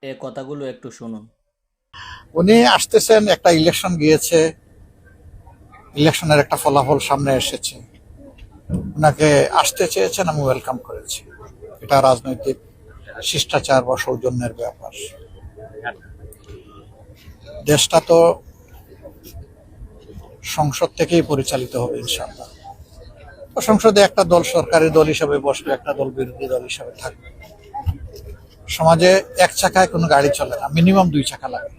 এ কথাগুলো একটু শুনুন। উনি আসতেছেন, একটা ইলেকশন গিয়েছে, ইলেকশনের একটা ফলাফল সামনে এসেছে, ওনাকে আসতে চেয়েছেন, আমি ওয়েলকাম করেছি। এটা রাজনৈতিক শিষ্টাচার বা সৌজন্যের ব্যাপার। দেশটা তো সংসদ থেকেই পরিচালিত হবে ইনশাআল্লাহ। তো সংসদে একটা দল সরকারি দল হিসাবে বসবে, একটা দল বিরোধী দল হিসাবে থাকবে। সমাজে এক চাকায় কোনো গাড়ি চলে না, মিনিমাম দুই চাকা লাগে।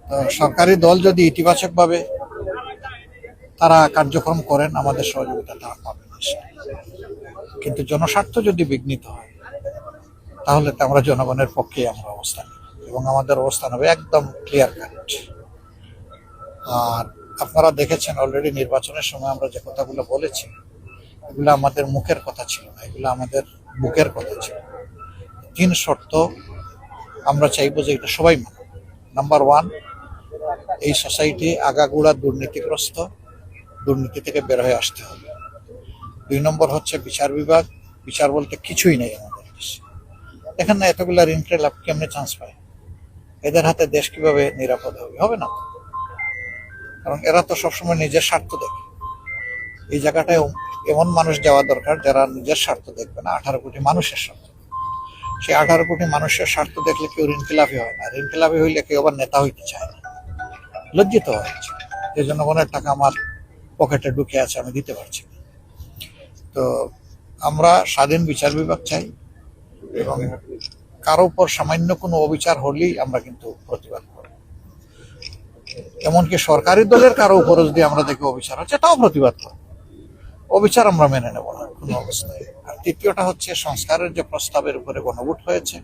তো সরকারি দল যদি ইতিবাচক ভাবে তারা কার্যক্রম করেন, আমাদের সহযোগিতা তারা পাবেন। কিন্তু জনস্বার্থ যদি বিঘ্নিত হয়, তাহলে তো আমরা জনগণের পক্ষে আমরা অবস্থান নিব, এবং আমাদের অবস্থান হবে একদম ক্লিয়ার কাট। আর আপনারা দেখেছেন অলরেডি নির্বাচনের সময় আমরা যে কথাগুলো বলেছি, এগুলো আমাদের মুখের কথা ছিল না, এগুলো আমাদের বুকের কথা ছিল। তিন শর্ত আমরা চাইবো যে এটা সবাই মানে। নাম্বার ওয়ান, এই সোসাইটি আগাগোড়া দুর্নীতিগ্রস্ত, দুর্নীতি থেকে বের হয়ে আসতে হবে। দুই নম্বর হচ্ছে বিচার বিভাগ, বিচার বলতে কিছুই নেই আমাদের দেশে। দেখেন না, এতগুলা ঋণ লাভ কেমনে চান্স পায়? এদের হাতে দেশ কিভাবে নিরাপদ হবে? হবে না। কারণ এরা তো সবসময় নিজের স্বার্থ দেখে। এই জায়গাটায় এমন মানুষ যাওয়া দরকার যারা নিজের স্বার্থ দেখবে না, 18 কোটি মানুষের স্বার্থ। সেই 18 কোটি মানুষের স্বার্থ দেখলে কেউ ঋণখেলাপি হয় না, ঋণখেলাপি হইলে কেউ আবার নেতা হইতে চায় না, লজ্জিত হয়েছে যে জনগণের টাকা আমার পকেটে ঢুকে আছে, আমি দিতে পারছি না। তো আমরা স্বাধীন বিচার বিভাগ চাই, এবং কারো উপর সামান্য কোনো অবিচার হলেই আমরা কিন্তু প্রতিবাদ করব। এমনকি সরকারি দলের কারো উপর যদি আমরা দেখি অবিচার হচ্ছে, এটাও প্রতিবাদ করব। অবিচার আমরা মেনে নেব না কোনো অবস্থায়। আর তৃতীয়টা হচ্ছে, সংস্কারের যে প্রস্তাবের উপরে গণভোট হয়েছে,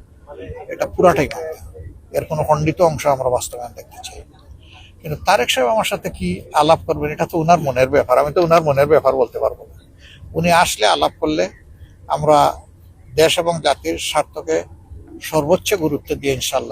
এটা পুরাটাই মানতে হবে। এর কোনো খণ্ডিত অংশ আমরা বাস্তবায়ন দেখতে চাই। কিন্তু তারেক সাহেব আমার সাথে কি আলাপ করবেন, এটা তো উনার মনের ব্যাপার, আমি তো উনার মনের ব্যাপার বলতে পারবো না। উনি আসলে আলাপ করলে আমরা দেশ এবং জাতির স্বার্থকে সর্বোচ্চ গুরুত্ব দিয়ে ইনশাল্লাহ